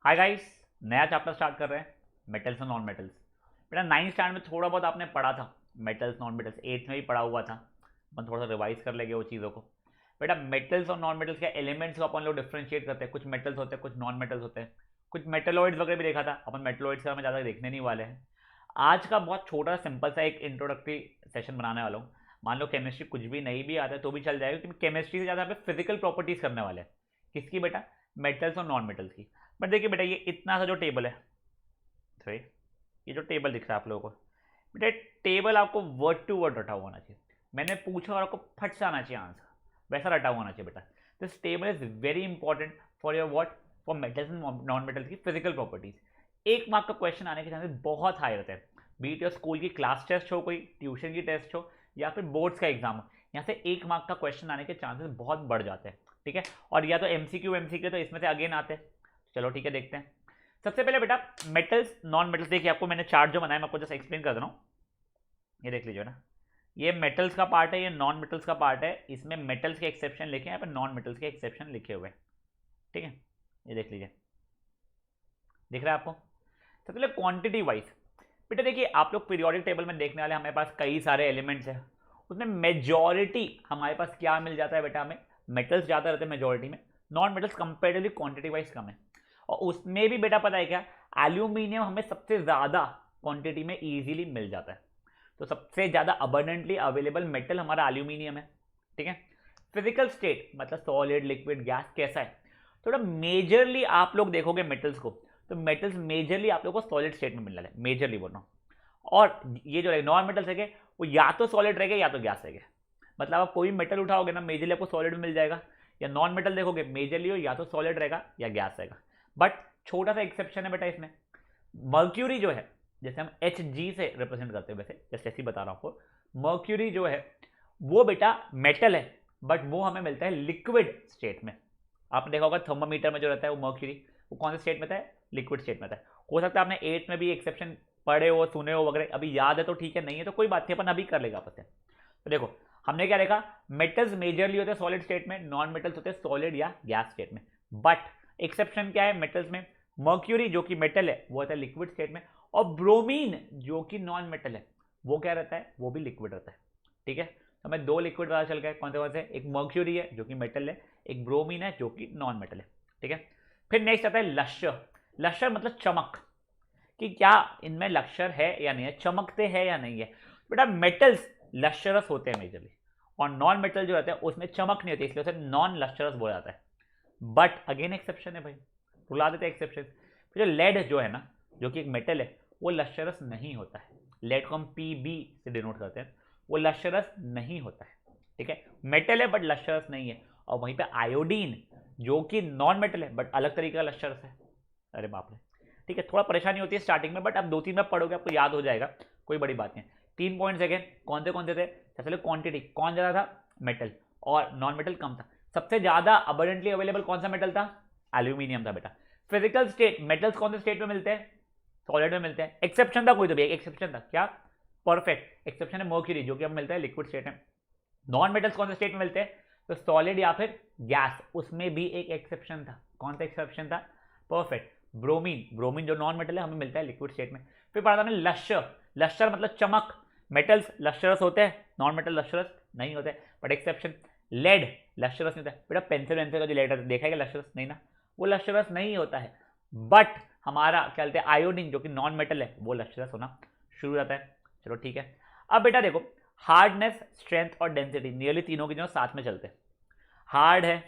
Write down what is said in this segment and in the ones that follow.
Hi guys, नया chapter start कर रहे हैं मेटल्स और नॉन मेटल्स। बेटा 9th स्टैंडर्ड में थोड़ा बहुत आपने पढ़ा था मेटल्स नॉन मेटल्स, 8th में भी पढ़ा हुआ था। अपन थोड़ा सा रिवाइज कर लेंगे वो चीज़ों को। बेटा मेटल्स और नॉन मेटल्स के एलिमेंट्स को अपन लोग डिफ्रेंशिएट करते हैं, कुछ मेटल्स होते हैं कुछ नॉन मेटल्स होते हैं, कुछ मेटलॉइड्स वगैरह भी देखा था अपन। मेटलॉइड्स का हमें ज़्यादा देखने नहीं वाले हैं। आज का बहुत छोटा सिंपल सा एक इंट्रोडक्टरी सेशन बनाने वाला हूँ। मान लो केमिस्ट्री कुछ भी नहीं भी आता है तो भी चल जाएगा, क्योंकि केमिस्ट्री से ज़्यादा पे फिजिकल प्रॉपर्टीज करने वाले हैं। किसकी बेटा? मेटल्स और नॉन मेटल्स की। बट देखिए बेटा, ये इतना सा जो टेबल है, तो ये जो टेबल दिख रहा है आप लोगों को, बेटा टेबल आपको वर्ड टू वर्ड रटा हुआ होना चाहिए। मैंने पूछा और आपको फट से आना चाहिए आंसर, वैसा रटा हुआ होना चाहिए बेटा। This table is very important for your what, for metals and non metals की फिजिकल प्रॉपर्टीज। 1 मार्क का क्वेश्चन आने के चांसेस बहुत हाई रहते हैं, बीट योर स्कूल की क्लास टेस्ट हो, कोई ट्यूशन की टेस्ट हो, या फिर बोर्ड्स का एग्जाम हो। यहाँ से 1 मार्क का क्वेश्चन आने के चांसेस बहुत बढ़ जाते हैं, ठीक है। और या तो एमसीक्यू तो इसमें से अगेन आते हैं। चलो ठीक है, देखते हैं। सबसे पहले बेटा मेटल्स नॉन मेटल्स, देखिए आपको मैंने चार्ट जो बनाया मैं आपको जस्ट एक्सप्लेन कर दे रहा हूँ। ये देख लीजिए ना, ये मेटल्स का पार्ट है, ये नॉन मेटल्स का पार्ट है। इसमें मेटल्स के एक्सेप्शन लिखे हैं, यहाँ पर नॉन मेटल्स के एक्सेप्शन लिखे हुए हैं, ठीक है। ये देख लीजिए, दिख रहा है आपको। सबसे पहले क्वांटिटी वाइज बेटा देखिए, आप लोग पीरियोडिक टेबल में देखने वाले हमारे पास कई सारे एलिमेंट्स हैं, उसमें मेजॉरिटी हमारे पास क्या मिल जाता है बेटा, हमें मेटल्स ज़्यादा रहते हैं मेजॉरिटी में, non metals comparatively quantity wise कम है। और उसमें भी बेटा पता है क्या, एल्यूमिनियम हमें सबसे ज़्यादा क्वांटिटी में ईजिली मिल जाता है। तो सबसे ज़्यादा अबंडेंटली अवेलेबल मेटल हमारा एल्यूमिनियम है, ठीक है। फिजिकल स्टेट मतलब सॉलिड लिक्विड गैस कैसा है, थोड़ा मेजरली आप लोग देखोगे मेटल्स को, तो मेटल्स मेजरली आप लोग को सॉलिड स्टेट में मिलने वाले, मेजरली बोल रहा हूँ। और ये जो नॉन मेटल्स है वो या तो सॉलिड रहेगा या तो गैस रहेगा। मतलब आप कोई मेटल उठाओगे ना, मेजरली आपको सॉलिड में मिल जाएगा, या नॉन मेटल देखोगे मेजरली हो या तो सॉलिड रहेगा या गैस रहेगा। बट छोटा सा एक्सेप्शन है बेटा इसमें, मर्क्यूरी जो है, जैसे हम एच जी से रिप्रेजेंट करते हैं, वैसे जैसे ऐसे बता रहा हूँ आपको, मर्क्यूरी जो है वो बेटा मेटल है, बट वो हमें मिलता है लिक्विड स्टेट में। आपने देखा होगा थर्मामीटर में जो रहता है वो मर्क्यूरी, वो कौन से स्टेट में था? लिक्विड स्टेट में था। हो सकता है आपने 8th में भी एक्सेप्शन पढ़े हो, सुने हो वगैरह, अभी याद है तो ठीक है, नहीं है तो कोई बात नहीं, अपन अभी कर लेगा आपस में। तो देखो हमने क्या देखा, मेटल्स मेजरली होते हैं सॉलिड स्टेट में, नॉन मेटल्स होते हैं सॉलिड या गैस स्टेट में। बट एक्सेप्शन क्या है मेटल्स में, मर्क्यूरी जो कि मेटल है वो होता है लिक्विड स्टेट में, और ब्रोमीन जो कि नॉन मेटल है वो क्या रहता है, वो भी लिक्विड रहता है, ठीक है। हमें 2 लिक्विड पता चल गए, कौन से? एक मर्क्यूरी है जो कि मेटल है, एक ब्रोमीन है जो कि नॉन मेटल है, ठीक है। फिर नेक्स्ट आता है लश्यर। लश्यर मतलब चमक, कि क्या इनमें लश्यर है या नहीं है, चमकते हैं या नहीं है। बेटा मेटल्स लश्यरस होते हैं मेजरली, और नॉन मेटल जो रहते हैं उसमें चमक नहीं होती, इसलिए उसे नॉन लश्यरस बोला जाता है। बट अगेन एक्सेप्शन है भाई, रुला देते हैं एक्सेप्शन। फिर जो लेड जो है ना, जो कि एक मेटल है, वो लश्यरस नहीं होता है। लेड को हम पीबी से डिनोट करते हैं, वो लश्यरस नहीं होता है, ठीक है। मेटल है बट लश्यरस नहीं है। और वहीं पे आयोडीन जो कि नॉन मेटल है बट अलग तरीके का लश्यरस है। अरे बाप रे, ठीक है, थोड़ा परेशानी होती है स्टार्टिंग में, बट आप 2-3 बार पढ़ोगे आपको याद हो जाएगा, कोई बड़ी बात नहीं। 3 पॉइंट्स अगेन कौन से थे? सबसे पहले क्वांटिटी, कौन ज़्यादा था? मेटल, और नॉन मेटल कम था। सबसे ज़्यादा अबंडेंटली अवेलेबल कौन सा मेटल था? एल्यूमिनियम था बेटा। फिजिकल स्टेट मेटल्स कौन से स्टेट में मिलते हैं? सॉलिड में मिलते हैं। एक्सेप्शन था कोई तो भी, एक एक्सेप्शन था, क्या? परफेक्ट एक्सेप्शन है मर्क्यूरी जो कि हम मिलता है लिक्विड स्टेट में। नॉन मेटल्स कौन से स्टेट में मिलते हैं? तो सॉलिड या फिर गैस, उसमें भी एक एक्सेप्शन था। कौन सा एक्सेप्शन था? Perfect, bromine. ब्रोमीन जो नॉन मेटल है हमें मिलता है लिक्विड स्टेट में। फिर पढ़ा था हमने लश्यर। लश्यर मतलब चमक, मेटल्स लश्यरस होते हैं, नॉन मेटल लश्यरस नहीं होते। बट एक्सेप्शन, लेड लश्यरस नहीं होता है बेटा। पेंसिल वेंसिल का जो लेड देखा है लश्यरस नहीं ना, वो लश्यरस नहीं होता है। बट हमारा क्या कहते हैं, आयोडीन जो कि नॉन मेटल है वो लश्यरस होना शुरू हो जाता है। चलो ठीक है। अब बेटा देखो, हार्डनेस, स्ट्रेंथ और डेंसिटी, नियरली तीनों की जो साथ में चलते हैं। हार्ड है,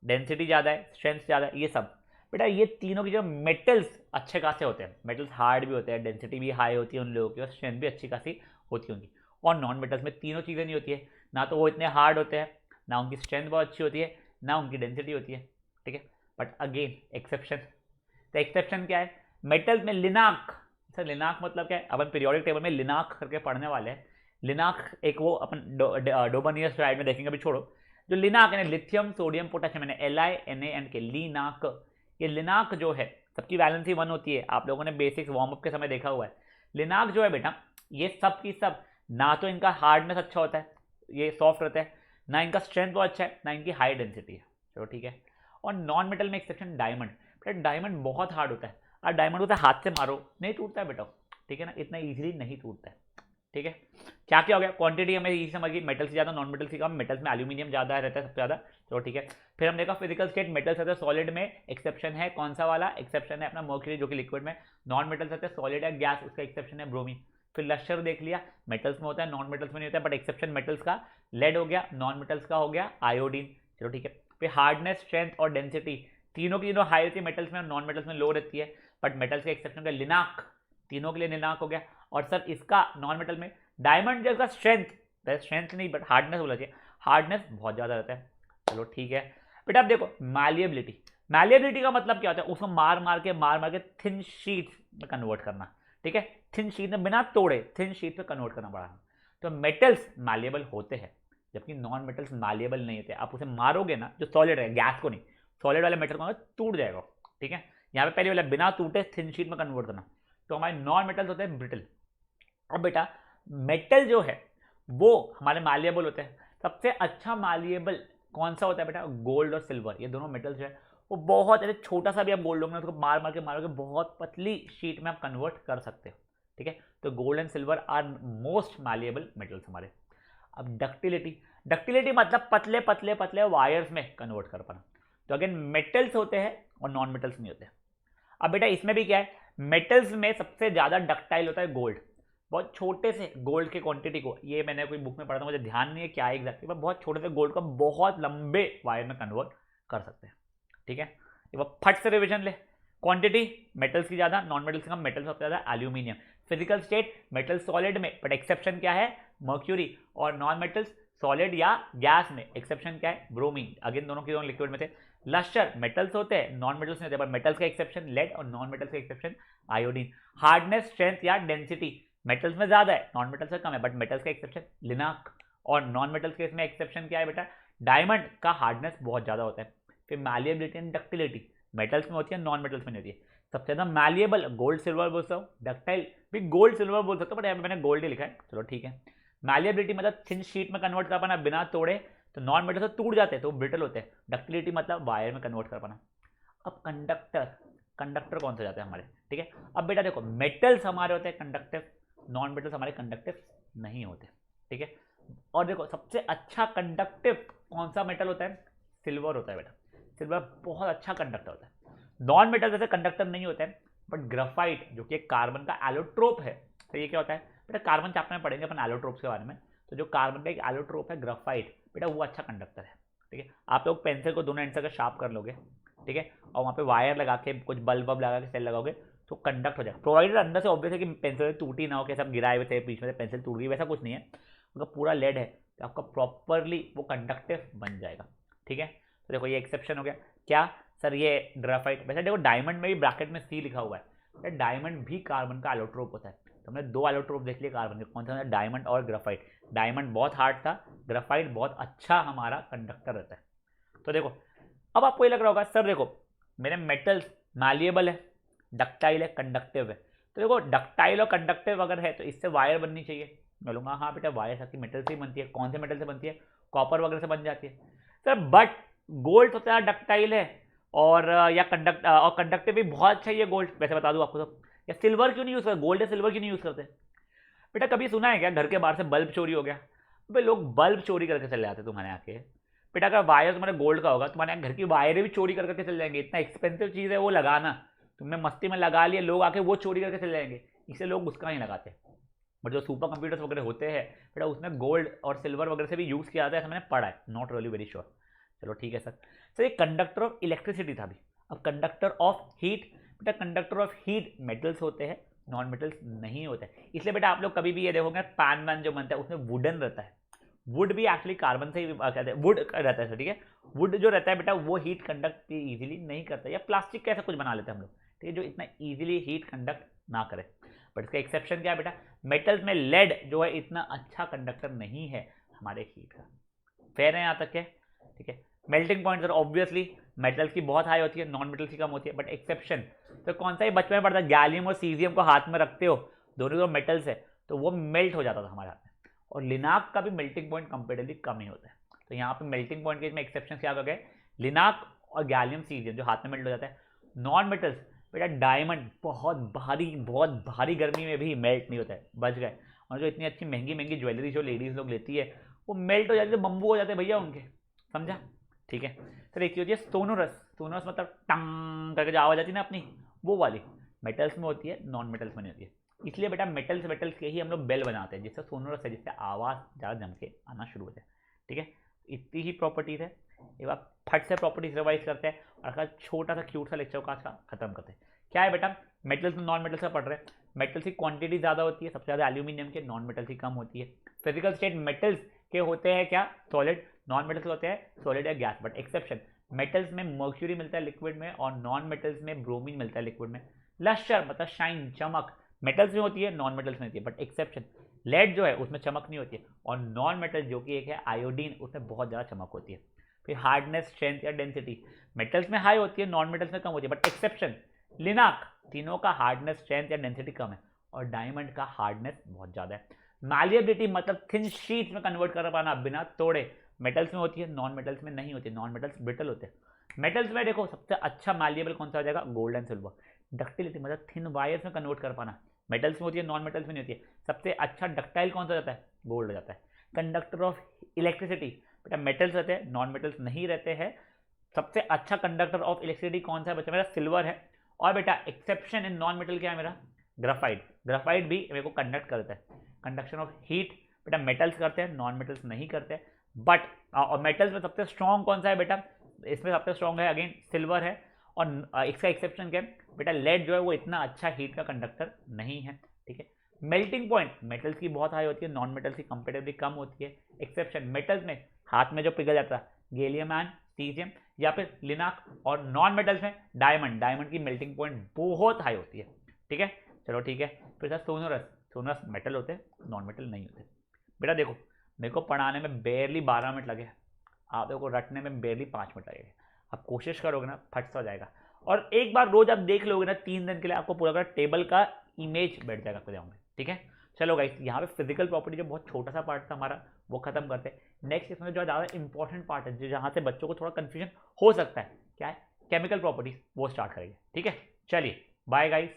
डेंसिटी ज़्यादा है, स्ट्रेंथ ज़्यादा है, ये सब बेटा ये तीनों की जो मेटल्स अच्छे खासे होते हैं। मेटल्स हार्ड भी होते हैं, डेंसिटी भी हाई होती है उन लोगों की, और स्ट्रेंथ भी अच्छी खासी होती होंगी। और नॉन मेटल्स में तीनों चीज़ें नहीं होती है, ना तो वो इतने हार्ड होते हैं, ना उनकी स्ट्रेंथ बहुत अच्छी होती है, ना उनकी डेंसिटी होती है, ठीक है। बट अगेन एक्सेप्शन, तो एक्सेप्शन क्या है? मेटल्स में लिनाक। सर लिनाक मतलब क्या है? अपन पीरियोडिक टेबल में लिनाक करके पढ़ने वाले हैं। लिनाक एक वो अपन डोबनियर स्लाइड में देखेंगे, अभी छोड़ो। जो लिनाक है, लिथियम सोडियम पोटेशियम, मैंने LiNaN के लिनाक, ये लिनाक जो है सबकी वैलेंसी 1 होती है, आप लोगों ने बेसिक्स वार्म अप के समय देखा हुआ है। लिनाक जो है बेटा, ये सब की सब, ना तो इनका हार्डनेस अच्छा होता है, ये सॉफ्ट रहता है, ना इनका स्ट्रेंथ बहुत अच्छा है, ना इनकी हाई डेंसिटी है। चलो ठीक है। और नॉन मेटल में एक्सेप्शन डायमंड। बेटा डायमंड बहुत हार्ड होता है, और डायमंड होता है हाथ से मारो नहीं टूटता है बेटा, ठीक है ना, इतना इजीली नहीं टूटता है, ठीक है। क्या क्या हो गया, क्वांटिटी हमें ये समझ गई, मेटल से ज़्यादा नॉन मेटल से कम, मेटल्स में एल्यूमिनियम ज़्यादा रहता है सबसे ज़्यादा, चलो ठीक है। फिर हम देखा फिजिकल स्टेट, मेटल्स रहते हैं सॉलिड में, एक्सेप्शन है कौन सा वाला, एक्सेप्शन है अपना मर्क्यूरी जो कि लिक्विड में, नॉन मेटल्स रहते हैं सॉलिड या गैस, उसका एक्सेप्शन है ब्रोमीन। फिर लश्कर देख लिया, मेटल्स में होता है नॉन मेटल्स में नहीं होता है, बट एक्सेप्शन मेटल्स का लेड हो गया, नॉन मेटल्स का हो गया आयोडीन, चलो ठीक है। फिर हार्डनेस, स्ट्रेंथ और डेंसिटी तीनों की हाई रहती है मेटल्स में और नॉन मेटल्स में लो रहती है, बट मेटल्स के एक्सेप्शन का लिनाक, तीनों के लिए लिनाक हो गया। और सर इसका नॉन मेटल में डायमंड जैसा स्ट्रेंथ, स्ट्रेंथ नहीं बट हार्डनेस बोला चाहिए, हार्डनेस बहुत ज़्यादा रहता है, चलो ठीक है। बेटा अब देखो मैलिएबिलिटी, मैलिएबिलिटी का मतलब क्या होता है, उसको मार मार के थिन शीट में कन्वर्ट करना, ठीक है, थिन शीट में बिना तोड़े थिन शीट में कन्वर्ट करना पड़ा। तो मेटल्स मैलिएबल होते हैं जबकि नॉन मेटल्स मैलिएबल नहीं होते, आप उसे मारोगे ना, जो सॉलिड है गैस को नहीं, सॉलिड वाले मेटल को टूट जाएगा, ठीक है। यहाँ पे पहले वाला बिना टूटे थिन शीट में कन्वर्ट करना, तो हमारे नॉन मेटल्स होते हैं ब्रिटल। अब बेटा मेटल जो है वो हमारे मालिएबल होते हैं, सबसे अच्छा मालिएबल कौन सा होता है बेटा, गोल्ड और सिल्वर, ये दोनों मेटल्स जो है वो बहुत छोटा सा भी आप गोल्ड लोगे उसको मार मार के मारोगे बहुत पतली शीट में आप कन्वर्ट कर सकते हो, ठीक है। तो gold and silver are most malleable metals हमारे। अब डक्टिलिटी, डक्टिलिटी मतलब पतले पतले पतले वायर्स में कन्वर्ट कर पाना, तो अगेन मेटल्स होते हैं और नॉन मेटल्स नहीं होते। अब बेटा इसमें भी क्या है, मेटल्स में सबसे ज्यादा डक्टाइल होता है गोल्ड, बहुत छोटे से गोल्ड की क्वांटिटी को, ये मैंने कोई बुक में पढ़ा था मुझे ध्यान नहीं है क्या है एग्जैक्टली, पर बहुत छोटे से गोल्ड को बहुत लंबे वायर में कन्वर्ट कर सकते हैं, ठीक है। ये फट से रिविजन ले, क्वांटिटी मेटल्स की ज्यादा, नॉन मेटल्स की कम, मेटल्स सबसे ज्यादा aluminium. Physical state metal solid में, बट एक्सेप्शन क्या है मर्क्यूरी, और नॉन मेटल्स सॉलिड या गैस में एक्सेप्शन क्या है ब्रोमीन, अगेन दोनों के दोनों लिक्विड में थे। लश्कर मेटल्स होते हैं नॉन मेटल्स नहीं होते, बट मेटल्स का एक्सेप्शन लेड और नॉन मेटल्स का एक्सेप्शन आयोडीन। हार्डनेस, स्ट्रेंथ या डेंसिटी मेटल्स में ज्यादा है, नॉन मेटल्स में कम है, बट मेटल्स का एक्सेप्शन लिनाक, और नॉन मेटल्स के इसमें एक्सेप्शन क्या है बेटा, डायमंड का हार्डनेस बहुत ज्यादा होता है। फिर मैलिएबिलिटी एंड डक्टिलिटी मेटल्स में होती है नॉन मेटल्स में नहीं होती है, सबसे ज्यादा मैलिएबल गोल्ड सिल्वर बोल सकता हूँ, डक्टाइल भी गोल्ड सिल्वर बोल सकता हूँ, बट यहाँ पे मैंने गोल्ड ही लिखा है, चलो ठीक है। मैलिएबिलिटी मतलब थिन शीट में कन्वर्ट कर पाना बिना तोड़े, तो नॉन मेटल से टूट जाते हैं तो ब्रिटल होते हैं। डक्टिलिटी मतलब वायर में कन्वर्ट कर पाना। अब कंडक्टर, कंडक्टर कौन सा जाता है हमारे, ठीक है। अब बेटा देखो मेटल्स हमारे होते हैं कंडक्टिव, नॉन मेटल्स हमारे कंडक्टिव नहीं होते, ठीक है। और देखो सबसे अच्छा कंडक्टिव कौन सा मेटल होता है, सिल्वर होता है बेटा, सिल्वर बहुत अच्छा कंडक्टर होता है। नॉन मेटल जैसे कंडक्टर नहीं होते हैं, बट ग्राफाइट जो कि कार्बन का एलोट्रोप है, तो ये क्या होता है बेटा, कार्बन चैप्टर में पढ़ेंगे अपन एलोट्रोप्स के बारे में, तो जो कार्बन का एक एलोट्रोप है ग्राफाइट बेटा वो अच्छा कंडक्टर है, ठीक है। आप लोग पेंसिल को दोनों एंड से शार्प कर लोगे, ठीक है, और वहाँ पे वायर लगा के कुछ बल्ब लगा के सेल लगाओगे तो कंडक्ट हो जाएगा, प्रोवाइडेड अंदर से ऑब्वियस है कि पेंसिल टूटी ना हो, कि सब गिराए हुए थे बीच में से पेंसिल टूट गई, वैसा कुछ नहीं है, उनका पूरा लेड है तो आपका प्रॉपरली वो कंडक्टिव बन जाएगा, ठीक है। तो देखो ये एक्सेप्शन हो गया, क्या सर ये ग्राफाइट, वैसे देखो डायमंड में भी ब्रैकेट में सी लिखा हुआ है, डायमंड भी कार्बन का एलोट्रोप होता है, तो हमने दो एलोट्रोप देख लिए कार्बन के, कौन सा, डायमंड और ग्राफाइट। डायमंड बहुत हार्ड था, ग्राफाइट बहुत अच्छा हमारा कंडक्टर रहता है। तो देखो अब आपको ये लग रहा होगा सर देखो मेरे मेटल्स मैलिएबल है, डक्टाइल है, कंडक्टिव है, तो देखो डक्टाइल और कंडक्टिव अगर है तो इससे वायर बननी चाहिए, मैं बोलूँगा हाँ बेटा वायर सबकी मेटल से ही बनती है, कौन से मेटल से बनती है, कॉपर वगैरह से बन जाती है सर, बट गोल्ड सबसे ज़्यादा डक्टाइल है और या कंडक्टिव भी बहुत अच्छा ही है गोल्ड, वैसे बता दूँ आपको तो, या सिल्वर क्यों नहीं यूज़ करते, गोल्ड या सिल्वर क्यों नहीं यूज़ करते बेटा, कभी सुना है क्या घर के बाहर से बल्ब चोरी हो गया, भाई लोग बल्ब चोरी करके चले जाते तुम्हारे यहाँ के बेटा, अगर वायर तुम्हारे गोल्ड का होगा तुम्हारे यहाँ घर की वायरें भी चोरी करके चले जाएंगे, इतना एक्सपेंसिव चीज़ है वो लगाना, तुमने मस्ती में लगा लिया, लोग आके वो चोरी करके चले जाएंगे, इसलिए लोग उसका नहीं लगाते। बट जो सुपर कंप्यूटर्स वगैरह होते हैं बेटा उसमें गोल्ड और सिल्वर वगैरह से भी यूज़ किया जाता है, ऐसा मैंने पढ़ा है, नॉट रियली वेरी श्योर, चलो ठीक है सर ये कंडक्टर ऑफ इलेक्ट्रिसिटी था अभी। अब कंडक्टर ऑफ हीट, बेटा कंडक्टर ऑफ हीट मेटल्स होते हैं, नॉन मेटल्स नहीं होते हैं, इसलिए बेटा आप लोग कभी भी ये देखोगे पैन वैन जो बनता है उसमें वुडन रहता है, वुड भी एक्चुअली कार्बन से ही कहते हैं, वुड रहता है, ठीक है, वुड जो रहता है बेटा वो हीट कंडक्ट इजीली नहीं करता, या प्लास्टिक का ऐसा कुछ बना लेते हैं हम लोग, ठीक है, जो इतना इजीली हीट कंडक्ट ना करे। बट इसका एक्सेप्शन क्या है बेटा, मेटल्स में लेड जो है इतना अच्छा कंडक्टर नहीं है हमारे हीट का, फेयर है यहाँ तक के, ठीक है। Melting point sir obviously metals की बहुत हाई होती है, नॉन मेटल्स की कम होती है, बट एक्सेप्शन तो कौन सा ही बचपन में पड़ता है, गैलियम और सीजियम को हाथ में रखते हो, दोनों जो मेटल्स है तो वो मेल्ट हो जाता था हमारे हाथ में, और लिनाक का भी मेल्टिंग पॉइंट कंपेरेटिवली कम ही होता है, तो यहाँ पे मेल्टिंग पॉइंट के इसमें एक्सेप्शन क्या हो गए, लिनाक और गैलियम सीजियम जो हाथ में मेल्ट हो जाता है नॉन मेटल्स, बेटा डायमंड बहुत भारी गर्मी में भी मेल्ट नहीं होता है, बच गए। और जो इतनी अच्छी महंगी महंगी ज्वेलरी जो लेडीज लोग लेती है वो मेल्ट हो जाती है, बम्बू हो जाते हैं भैया उनके, समझा? ठीक है। फिर एक होती है सोनोरस, सोनोरस मतलब टंग करके जो आवाज आती है ना अपनी, वो वाली मेटल्स में होती है, नॉन मेटल्स में नहीं होती है। इसलिए बेटा मेटल्स मेटल्स के ही हम लोग बेल बनाते हैं, जिससे सोनोरस है, जिससे आवाज़ ज़्यादा जम के आना शुरू हो जाए। ठीक है, इतनी ही प्रॉपर्टीज है। एक बार फट से प्रॉपर्टीज रिवाइज करते हैं और छोटा सा क्यूट सा लेक्चर का आज का खत्म करते हैं। क्या है बेटा, मेटल्स नॉन मेटल्स का पढ़ रहे हैं। मेटल्स की क्वांटिटी ज़्यादा होती है, सबसे ज़्यादा एल्यूमिनियम के, नॉन मेटल्स की कम होती है। फिजिकल स्टेट मेटल्स के होते हैं क्या, सॉलिड, नॉन मेटल्स होते हैं सॉलिड या गैस, बट एक्सेप्शन मेटल्स में मर्क्यूरी मिलता है लिक्विड में, और नॉन मेटल्स में ब्रोमीन मिलता है लिक्विड में। लश्चर मतलब शाइन, चमक, मेटल्स में होती है, नॉन मेटल्स में होती है, बट एक्सेप्शन लेड जो है उसमें चमक नहीं होती है, और नॉन मेटल जो कि एक है आयोडीन, उसमें बहुत ज़्यादा चमक होती है। फिर हार्डनेस, स्ट्रेंथ या डेंसिटी, मेटल्स में हाई होती है, नॉन मेटल्स में कम होती है, बट एक्सेप्शन लिनाक, तीनों का हार्डनेस, स्ट्रेंथ या डेंसिटी कम है, और डायमंड का हार्डनेस बहुत ज़्यादा है। मैलिएबिलिटी मतलब थिन शीट्स में कन्वर्ट कर पाना बिना तोड़े, मेटल्स में होती है, नॉन मेटल्स में नहीं होती, नॉन मेटल्स ब्रिटल होते हैं। मेटल्स में देखो सबसे अच्छा मैलिएबल कौन सा हो जाएगा, गोल्ड एंड सिल्वर। डक्टिलिटी मतलब थिन वायर्स में कन्वर्ट कर पाना, मेटल्स में होती है, नॉन मेटल्स में नहीं होती है। सबसे अच्छा डक्टाइल कौन सा हो जाता है, गोल्ड हो जाता है। कंडक्टर ऑफ इलेक्ट्रिसिटी, बेटा मेटल्स रहते हैं, नॉन मेटल्स नहीं रहते हैं। सबसे अच्छा कंडक्टर ऑफ इलेक्ट्रिसिटी कौन सा है बच्चा, मेरा सिल्वर है। और बेटा एक्सेप्शन इन नॉन मेटल क्या है मेरा, ग्राफाइट। ग्राफाइट भी मेरे को कंडक्ट करता है। कंडक्शन ऑफ हीट, बेटा मेटल्स करते हैं, नॉन मेटल्स नहीं करते। बट और मेटल्स में सबसे स्ट्रॉन्ग कौन सा है बेटा, इसमें सबसे स्ट्रॉन्ग है अगेन सिल्वर है। और इसका एक्सेप्शन क्या है बेटा, लेड जो है वो इतना अच्छा हीट का कंडक्टर नहीं है। ठीक है। मेल्टिंग पॉइंट मेटल्स की बहुत हाई होती है, नॉन मेटल्स की कंपेरेटिवली कम होती है। एक्सेप्शन मेटल्स में हाथ में जो पिघल जाता है, गैलियम एंड सीजियम या फिर लिनाक, और नॉन मेटल्स में डायमंड, डायमंड की मेल्टिंग पॉइंट बहुत हाई होती है। ठीक है, चलो ठीक है। फिर सर सोनोरस, सोनोरस मेटल होते हैं, नॉन मेटल नहीं होते। बेटा देखो मेरे को पढ़ाने में बेरली 12 मिनट लगे, आप देखो रटने में बेरली 5 मिनट लगेगा। आप कोशिश करोगे ना फट सा हो जाएगा, और एक बार रोज आप देख लोगे ना 3 दिन के लिए, आपको पूरा टेबल का इमेज बैठ जाएगा आपके दिमाग में। ठीक है, चलो गाइस यहाँ पे फिजिकल प्रॉपर्टी जो बहुत छोटा सा पार्ट था हमारा वो खत्म करते हैं। नेक्स्ट इसमें जो ज़्यादा इंपॉर्टेंट पार्ट है, जो जहाँ से बच्चों को थोड़ा कंफ्यूजन हो सकता है, क्या है, केमिकल प्रॉपर्टीज, वो स्टार्ट करेंगे। ठीक है, चलिए बाय गाइस।